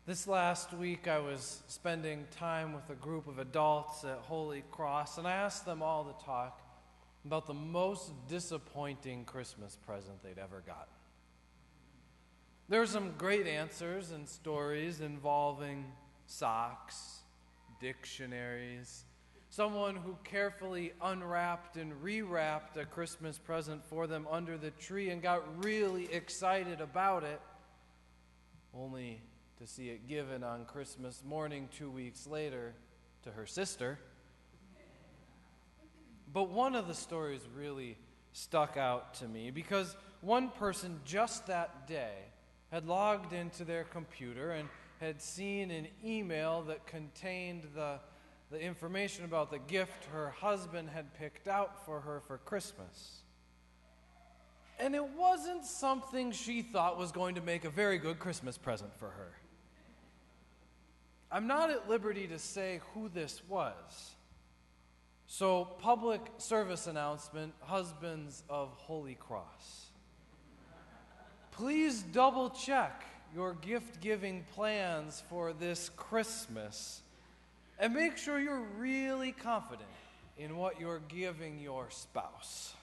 This last week, I was spending time with a group of adults at Holy Cross, and I asked them all to talk about the most disappointing Christmas present they'd ever gotten. There were some great answers and stories involving socks, dictionaries, someone who carefully unwrapped and rewrapped a Christmas present for them under the tree and got really excited about it, only to see it given on Christmas morning 2 weeks later to her sister. But one of the stories really stuck out to me because one person just that day had logged into their computer and had seen an email that contained the information about the gift her husband had picked out for her for Christmas. And it wasn't something she thought was going to make a very good Christmas present for her. I'm not at liberty to say who this was. So, public service announcement, husbands of Holy Cross. Please double check your gift-giving plans for this Christmas and make sure you're really confident in what you're giving your spouse.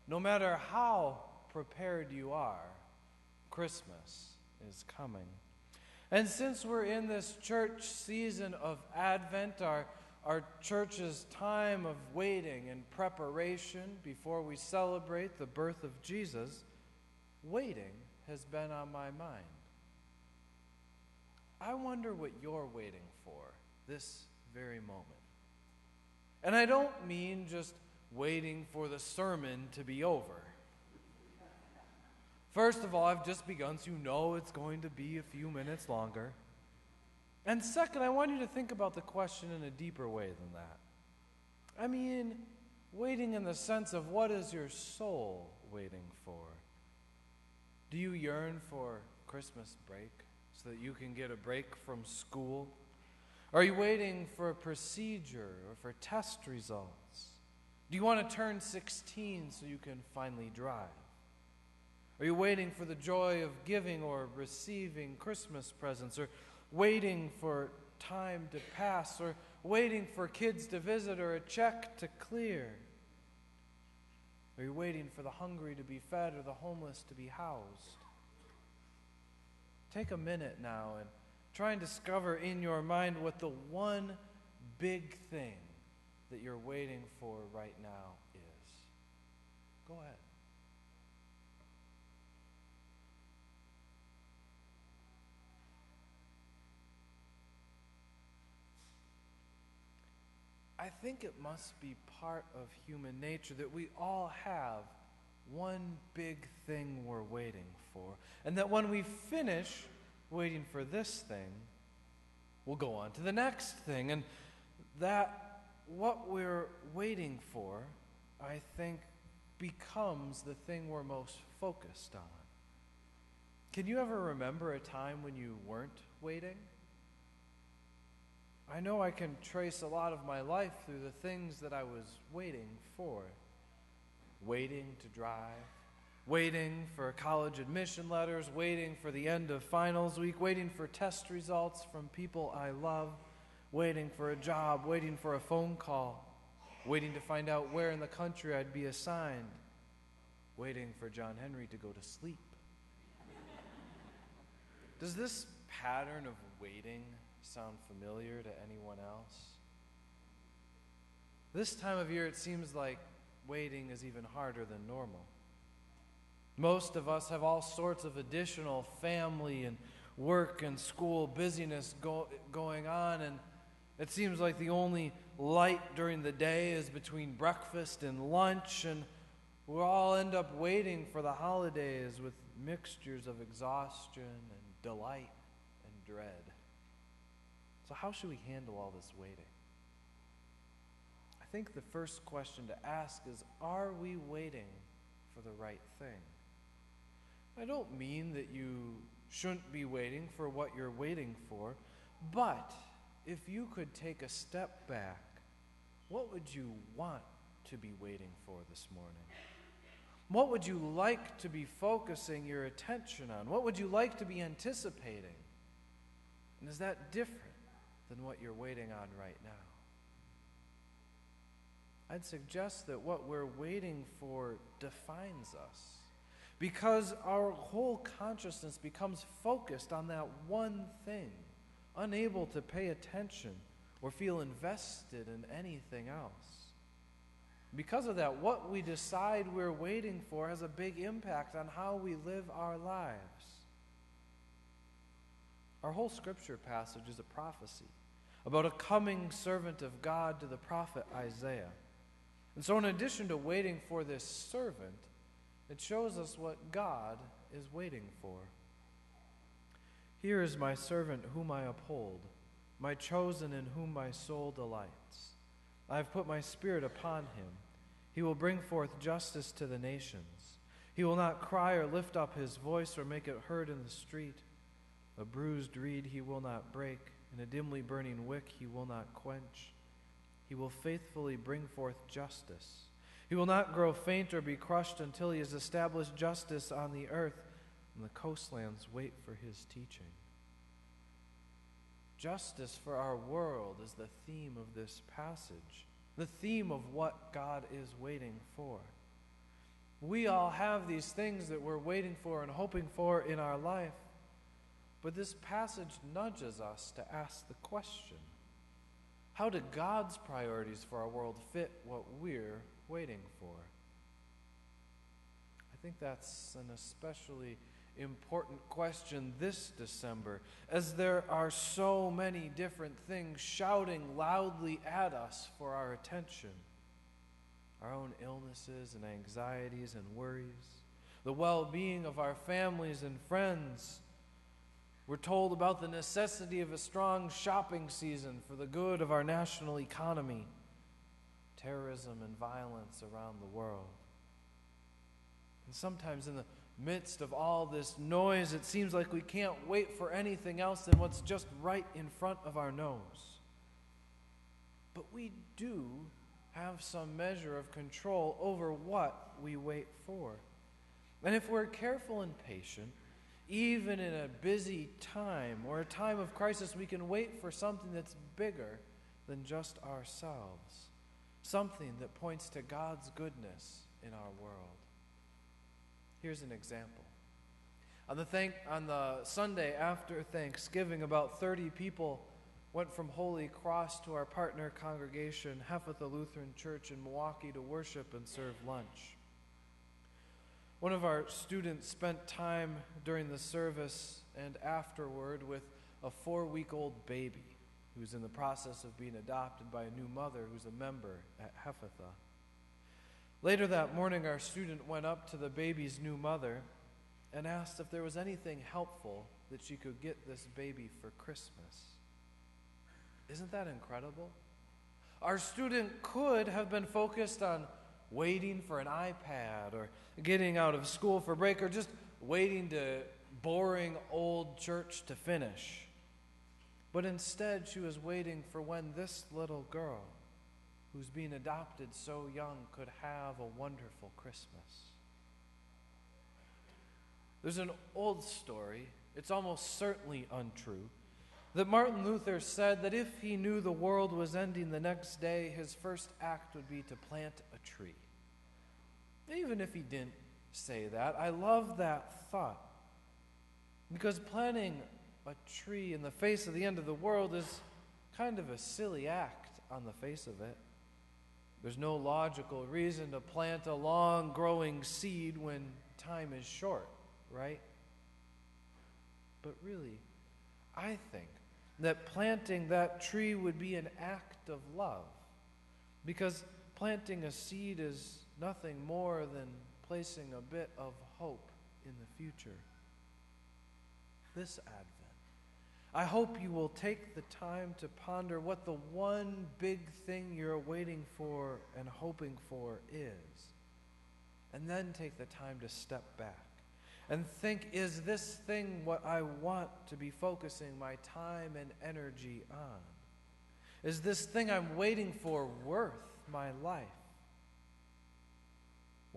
No matter how prepared you are, Christmas is coming. And since we're in this church season of Advent, our church's time of waiting and preparation before we celebrate the birth of Jesus, waiting has been on my mind. I wonder what you're waiting for this very moment. And I don't mean just waiting for the sermon to be over. First of all, I've just begun, so you know it's going to be a few minutes longer. And second, I want you to think about the question in a deeper way than that. I mean, waiting in the sense of what is your soul waiting for? Do you yearn for Christmas break so that you can get a break from school? Are you waiting for a procedure or for test results? Do you want to turn 16 so you can finally drive? Are you waiting for the joy of giving or receiving Christmas presents, or waiting for time to pass, or waiting for kids to visit or a check to clear? Are you waiting for the hungry to be fed or the homeless to be housed? Take a minute now and try and discover in your mind what the one big thing that you're waiting for right now is. Go ahead. I think it must be part of human nature that we all have one big thing we're waiting for, and that when we finish waiting for this thing, we'll go on to the next thing, and that what we're waiting for, I think, becomes the thing we're most focused on. Can you ever remember a time when you weren't waiting? I know I can trace a lot of my life through the things that I was waiting for. Waiting to drive, waiting for college admission letters, waiting for the end of finals week, waiting for test results from people I love, waiting for a job, waiting for a phone call, waiting to find out where in the country I'd be assigned, waiting for John Henry to go to sleep. Does this pattern of waiting sound familiar to anyone else? This time of year, it seems like waiting is even harder than normal. Most of us have all sorts of additional family and work and school busyness going on, and it seems like the only light during the day is between breakfast and lunch, and we all end up waiting for the holidays with mixtures of exhaustion and delight and dread. So how should we handle all this waiting? I think the first question to ask is, are we waiting for the right thing? I don't mean that you shouldn't be waiting for what you're waiting for, but if you could take a step back, what would you want to be waiting for this morning? What would you like to be focusing your attention on? What would you like to be anticipating? And is that different than what you're waiting on right now? I'd suggest that what we're waiting for defines us, because our whole consciousness becomes focused on that one thing, unable to pay attention or feel invested in anything else. Because of that, what we decide we're waiting for has a big impact on how we live our lives. Our whole scripture passage is a prophecy about a coming servant of God to the prophet Isaiah. And so in addition to waiting for this servant, it shows us what God is waiting for. Here is my servant whom I uphold, my chosen in whom my soul delights. I have put my spirit upon him. He will bring forth justice to the nations. He will not cry or lift up his voice or make it heard in the street. A bruised reed he will not break, and a dimly burning wick he will not quench. He will faithfully bring forth justice. He will not grow faint or be crushed until he has established justice on the earth, and the coastlands wait for his teaching. Justice for our world is the theme of this passage, the theme of what God is waiting for. We all have these things that we're waiting for and hoping for in our life, but this passage nudges us to ask the question, how do God's priorities for our world fit what we're waiting for? I think that's an especially important question this December, as there are so many different things shouting loudly at us for our attention. Our own illnesses and anxieties and worries, the well-being of our families and friends. We're told about the necessity of a strong shopping season for the good of our national economy, terrorism and violence around the world. And sometimes in the midst of all this noise, it seems like we can't wait for anything else than what's just right in front of our nose. But we do have some measure of control over what we wait for. And if we're careful and patient, even in a busy time or a time of crisis, we can wait for something that's bigger than just ourselves, something that points to God's goodness in our world. Here's an example. On the Sunday after Thanksgiving, about 30 people went from Holy Cross to our partner congregation, Hephatha Lutheran Church in Milwaukee, to worship and serve lunch. One of our students spent time during the service and afterward with a 4-week-old baby who's in the process of being adopted by a new mother who's a member at Hephatha. Later that morning, our student went up to the baby's new mother and asked if there was anything helpful that she could get this baby for Christmas. Isn't that incredible? Our student could have been focused on waiting for an iPad or getting out of school for break or just waiting to boring old church to finish. But instead, she was waiting for when this little girl, who's being adopted so young, could have a wonderful Christmas. There's an old story, it's almost certainly untrue, that Martin Luther said that if he knew the world was ending the next day, his first act would be to plant a tree. Even if he didn't say that, I love that thought. Because planting a tree in the face of the end of the world is kind of a silly act on the face of it. There's no logical reason to plant a long-growing seed when time is short, right? But really, I think that planting that tree would be an act of love, because planting a seed is nothing more than placing a bit of hope in the future. This Advent, I hope you will take the time to ponder what the one big thing you're waiting for and hoping for is, and then take the time to step back and think, is this thing what I want to be focusing my time and energy on? Is this thing I'm waiting for worth my life?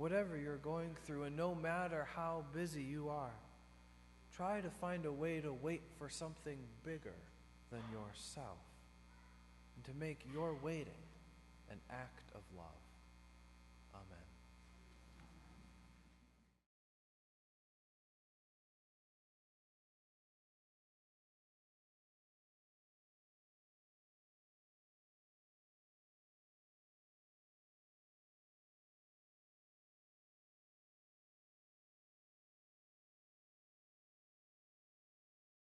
whatever you're going through, and no matter how busy you are, try to find a way to wait for something bigger than yourself, and to make your waiting an act of love. Amen.